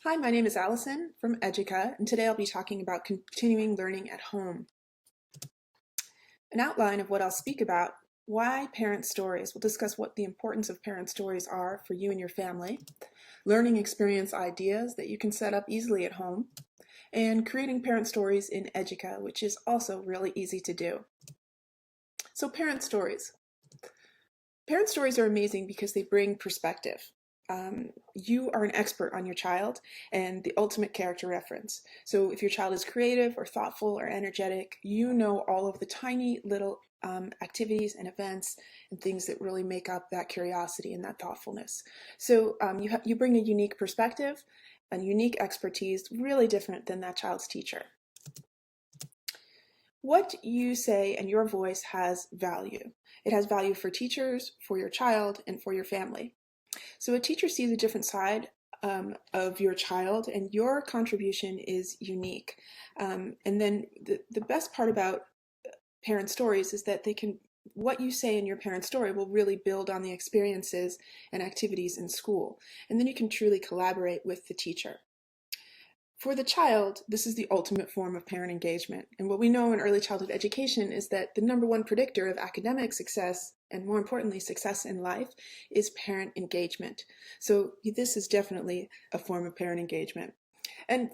Hi, my name is Allyson from Educa, and today I'll be talking about continuing learning at home. An outline of what I'll speak about: why parent stories. We'll discuss what the importance of parent stories are for you and your family, learning experience ideas that you can set up easily at home, and creating parent stories in Educa, which is also really easy to do. So parent stories. Parent stories are amazing because they bring perspective. You are an expert on your child and the ultimate character reference. So if your child is creative or thoughtful or energetic, you know all of the tiny little activities and events and things that really make up that curiosity and that thoughtfulness. So you bring a unique perspective and unique expertise, really different than that child's teacher. What you say and your voice has value. It has value for teachers, for your child, and for your family. So a teacher sees a different side of your child, and your contribution is unique. And then the best part about parent stories is that what you say in your parent story will really build on the experiences and activities in school. And then you can truly collaborate with the teacher. For the child, this is the ultimate form of parent engagement. And what we know in early childhood education is that the number one predictor of academic success, and more importantly, success in life, is parent engagement. So this is definitely a form of parent engagement. And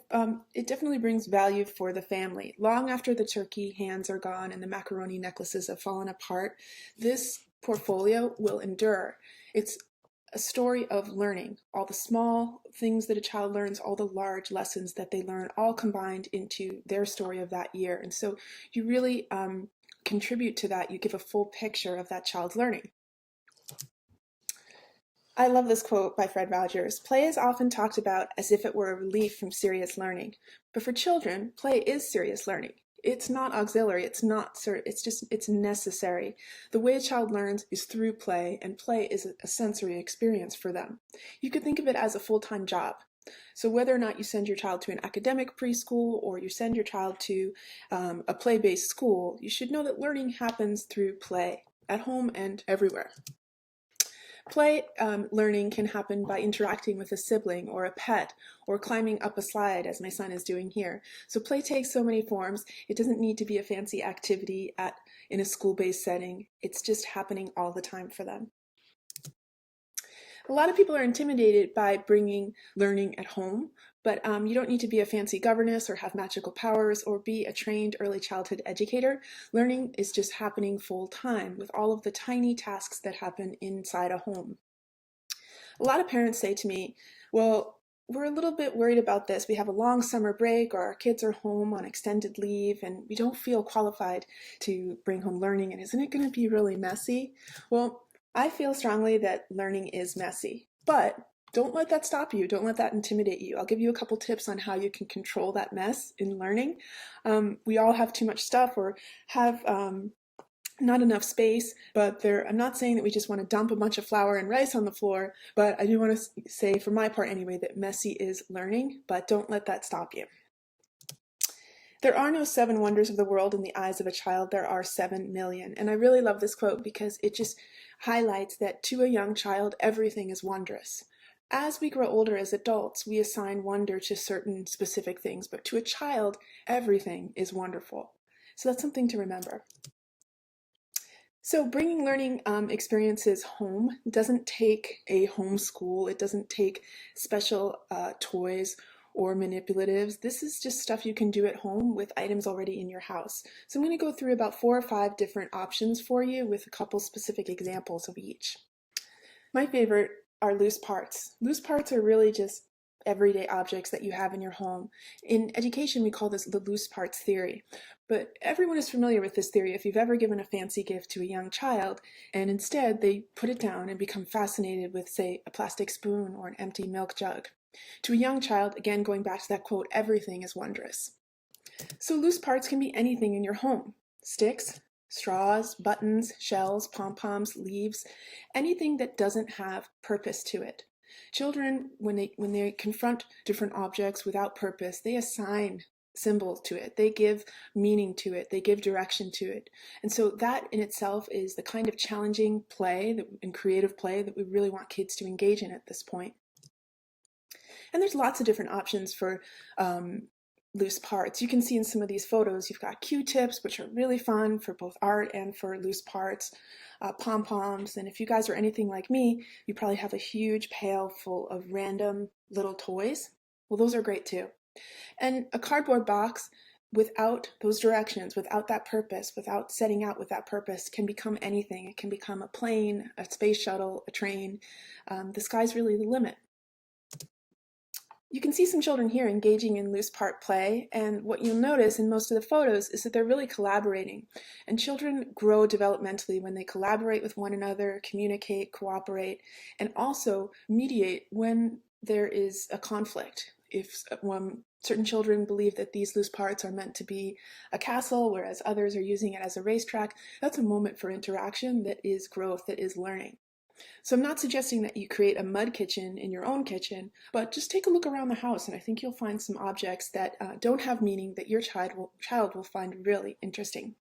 it definitely brings value for the family. Long after the turkey hands are gone and the macaroni necklaces have fallen apart, this portfolio will endure. It's a story of learning, all the small things that a child learns, all the large lessons that they learn, all combined into their story of that year. And so you really contribute to that. You give a full picture of that child's learning. I love this quote by Fred Rogers. Play is often talked about as if it were a relief from serious learning. But for children, play is serious learning. It's not auxiliary, it's necessary. The way a child learns is through play, and play is a sensory experience for them. You could think of it as a full-time job. So whether or not you send your child to an academic preschool or you send your child to a play-based school, you should know that learning happens through play, at home and everywhere. Play learning can happen by interacting with a sibling or a pet or climbing up a slide, as my son is doing here. So play takes so many forms. It doesn't need to be a fancy activity in a school-based setting. It's just happening all the time for them. A lot of people are intimidated by bringing learning at home, but you don't need to be a fancy governess or have magical powers or be a trained early childhood educator. Learning is just happening full time with all of the tiny tasks that happen inside a home. A lot of parents say to me, well, we're a little bit worried about this. We have a long summer break, or our kids are home on extended leave, and we don't feel qualified to bring home learning, and isn't it going to be really messy? Well, I feel strongly that learning is messy, but don't let that stop you. Don't let that intimidate you. I'll give you a couple tips on how you can control that mess in learning. We all have too much stuff or have not enough space, but I'm not saying that we just want to dump a bunch of flour and rice on the floor, but I do want to say, for my part anyway, that messy is learning, but don't let that stop you. There are no 7 wonders of the world in the eyes of a child, there are 7 million. And I really love this quote because it just highlights that to a young child, everything is wondrous. As we grow older as adults, we assign wonder to certain specific things, but to a child, everything is wonderful. So that's something to remember. So bringing learning experiences home doesn't take a homeschool. It doesn't take special toys or manipulatives. This is just stuff you can do at home with items already in your house. So I'm going to go through about 4 or 5 different options for you with a couple specific examples of each. My favorite are loose parts. Loose parts are really just everyday objects that you have in your home. In education, we call this the loose parts theory. But everyone is familiar with this theory if you've ever given a fancy gift to a young child and instead they put it down and become fascinated with, say, a plastic spoon or an empty milk jug. To a young child, again going back to that quote, everything is wondrous. So loose parts can be anything in your home. Sticks, straws, buttons, shells, pom-poms, leaves, anything that doesn't have purpose to it. Children, when they confront different objects without purpose, they assign symbols to it. They give meaning to it. They give direction to it. And so that in itself is the kind of challenging play and creative play that we really want kids to engage in at this point. And there's lots of different options for loose parts. You can see in some of these photos, you've got Q-tips, which are really fun for both art and for loose parts, pom-poms, and if you guys are anything like me, you probably have a huge pail full of random little toys. Well, those are great too. And a cardboard box without those directions, without that purpose, without setting out with that purpose, can become anything. It can become a plane, a space shuttle, a train. The sky's really the limit. You can see some children here engaging in loose part play, and what you'll notice in most of the photos is that they're really collaborating. And children grow developmentally when they collaborate with one another, communicate, cooperate, and also mediate when there is a conflict. If certain children believe that these loose parts are meant to be a castle, whereas others are using it as a racetrack, that's a moment for interaction that is growth, that is learning. So I'm not suggesting that you create a mud kitchen in your own kitchen, but just take a look around the house and I think you'll find some objects that don't have meaning that your child will find really interesting.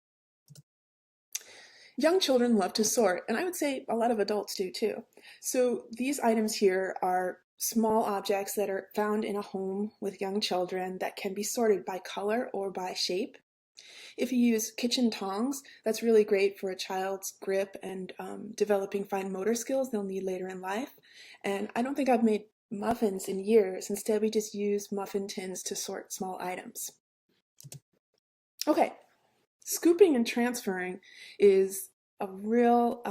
Young children love to sort, and I would say a lot of adults do too. So these items here are small objects that are found in a home with young children that can be sorted by color or by shape. If you use kitchen tongs, that's really great for a child's grip and developing fine motor skills they'll need later in life. And I don't think I've made muffins in years. Instead, we just use muffin tins to sort small items. Okay, scooping and transferring is a real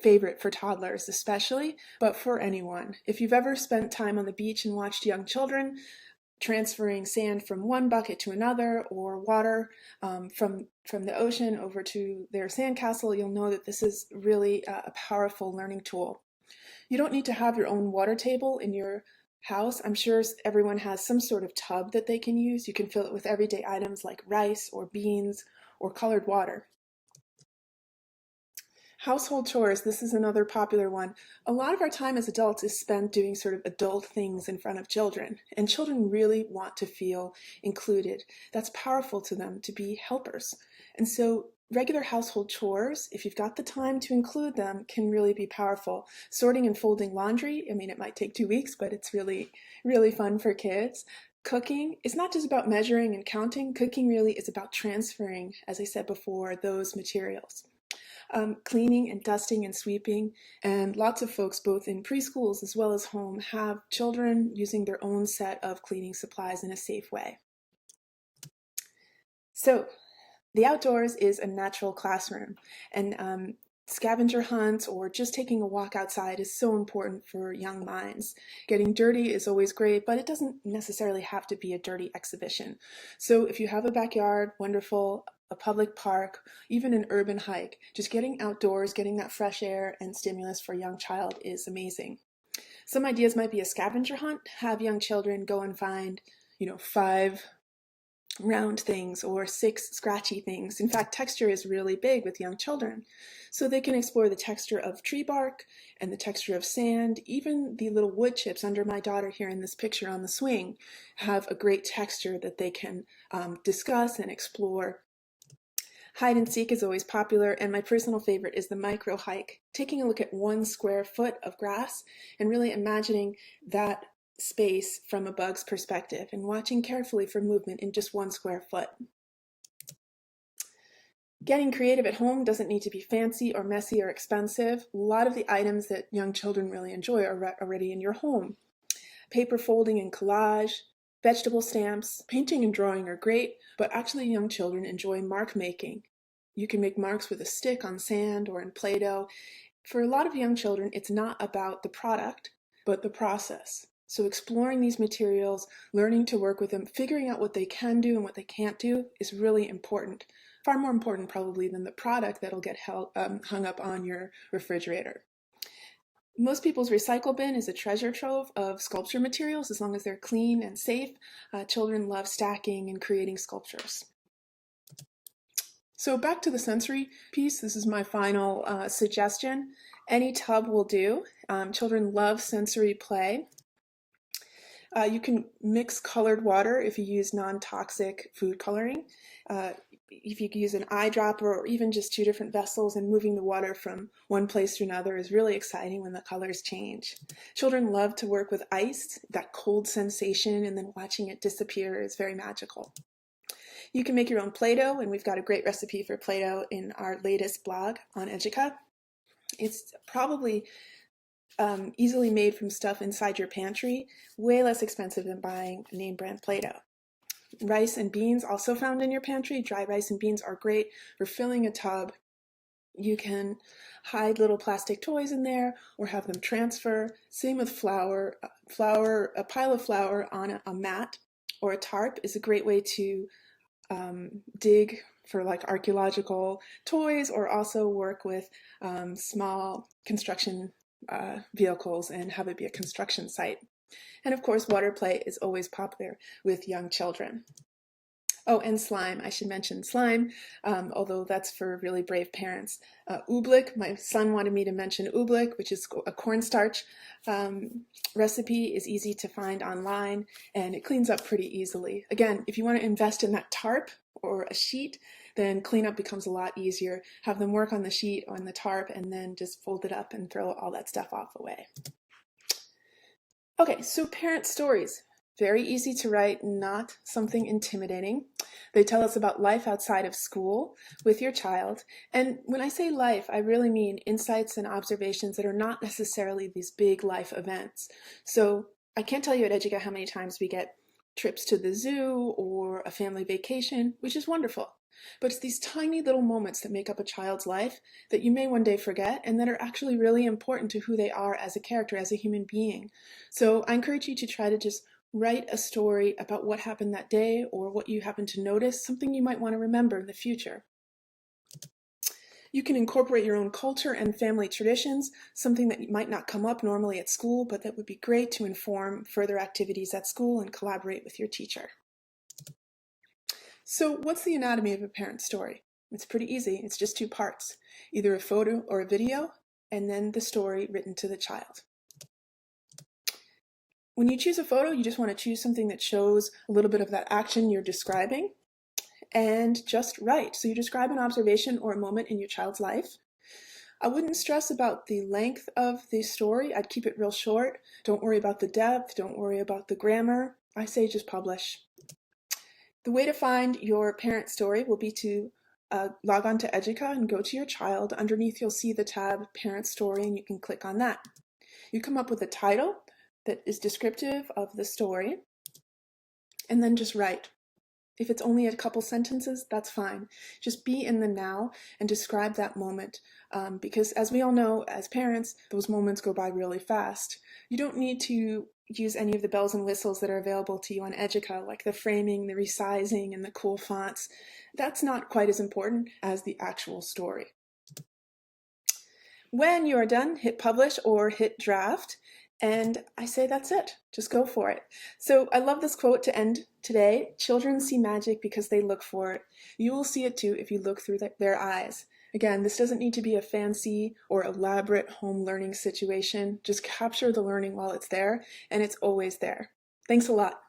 favorite for toddlers especially, but for anyone. If you've ever spent time on the beach and watched young children transferring sand from one bucket to another, or water from the ocean over to their sandcastle, you'll know that this is really a powerful learning tool. You don't need to have your own water table in your house. I'm sure everyone has some sort of tub that they can use. You can fill it with everyday items like rice or beans or colored water. Household chores, this is another popular one. A lot of our time as adults is spent doing sort of adult things in front of children, and children really want to feel included. That's powerful to them, to be helpers. And so regular household chores, if you've got the time to include them, can really be powerful. Sorting and folding laundry, I mean, it might take 2 weeks, but it's really, really fun for kids. Cooking is not just about measuring and counting. Cooking really is about transferring, as I said before, those materials. Cleaning and dusting and sweeping, and lots of folks both in preschools as well as home have children using their own set of cleaning supplies in a safe way. So the outdoors is a natural classroom, and scavenger hunts or just taking a walk outside is so important for young minds. Getting dirty is always great, but it doesn't necessarily have to be a dirty exhibition. So if you have a backyard, wonderful, a public park, even an urban hike, just getting outdoors, getting that fresh air and stimulus for a young child is amazing. Some ideas might be a scavenger hunt. Have young children go and find, 5 round things or 6 scratchy things. In fact, texture is really big with young children. So they can explore the texture of tree bark and the texture of sand. Even the little wood chips under my daughter here in this picture on the swing have a great texture that they can discuss and explore. Hide and seek is always popular, and my personal favorite is the micro hike, taking a look at 1 square foot of grass and really imagining that space from a bug's perspective and watching carefully for movement in just 1 square foot. Getting creative at home doesn't need to be fancy or messy or expensive. A lot of the items that young children really enjoy are already in your home. Paper folding and collage, vegetable stamps, painting and drawing are great, but actually young children enjoy mark making. You can make marks with a stick on sand or in Play-Doh. For a lot of young children, it's not about the product, but the process. So exploring these materials, learning to work with them, figuring out what they can do and what they can't do is really important. Far more important probably than the product that'll get hung up on your refrigerator. Most people's recycle bin is a treasure trove of sculpture materials as long as they're clean and safe. Children love stacking and creating sculptures. So back to the sensory piece, this is my final suggestion. Any tub will do. Children love sensory play. You can mix colored water if you use non-toxic food coloring. if you use an eyedropper or even just two different vessels and moving the water from one place to another is really exciting when the colors change. Children love to work with ice. That cold sensation and then watching it disappear is very magical. You can make your own Play-Doh, and we've got a great recipe for Play-Doh in our latest blog on Educa. It's probably easily made from stuff inside your pantry, way less expensive than buying name brand Play-Doh. Rice and beans also found in your pantry. Dry rice and beans are great for filling a tub. You can hide little plastic toys in there or have them transfer. Same with flour. A pile of flour on a mat or a tarp is a great way to dig for like archaeological toys, or also work with small construction vehicles and have it be a construction site. And of course, water play is always popular with young children. Oh, and slime. I should mention slime, although that's for really brave parents. Oobleck, my son wanted me to mention oobleck, which is a cornstarch recipe, is easy to find online, and it cleans up pretty easily. Again, if you want to invest in that tarp or a sheet, then cleanup becomes a lot easier. Have them work on the sheet, on the tarp, and then just fold it up and throw all that stuff off away. Okay, so parent stories. Very easy to write, not something intimidating. They tell us about life outside of school with your child. And when I say life, I really mean insights and observations that are not necessarily these big life events. So I can't tell you at Educa how many times we get trips to the zoo or a family vacation, which is wonderful. But it's these tiny little moments that make up a child's life that you may one day forget and that are actually really important to who they are as a character, as a human being. So I encourage you to try to just write a story about what happened that day or what you happen to notice, something you might want to remember in the future. You can incorporate your own culture and family traditions, something that might not come up normally at school, but that would be great to inform further activities at school and collaborate with your teacher. So what's the anatomy of a parent story? It's pretty easy. It's just two parts, either a photo or a video, and then the story written to the child. When you choose a photo, you just want to choose something that shows a little bit of that action you're describing, and just write. So you describe an observation or a moment in your child's life. I wouldn't stress about the length of the story. I'd keep it real short. Don't worry about the depth. Don't worry about the grammar. I say just publish. The way to find your parent story will be to log on to Educa and go to your child. Underneath you'll see the tab Parent Story, and you can click on that. You come up with a title that is descriptive of the story, and then just write. If it's only a couple sentences, that's fine. Just be in the now and describe that moment, because as we all know, as parents, those moments go by really fast. You don't need to use any of the bells and whistles that are available to you on Educa, like the framing, the resizing, and the cool fonts. That's not quite as important as the actual story. When you are done, hit publish or hit draft, and I say that's it. Just go for it. So I love this quote to end today. Children see magic because they look for it. You will see it too if you look through their eyes. Again, this doesn't need to be a fancy or elaborate home learning situation. Just capture the learning while it's there, and it's always there. Thanks a lot.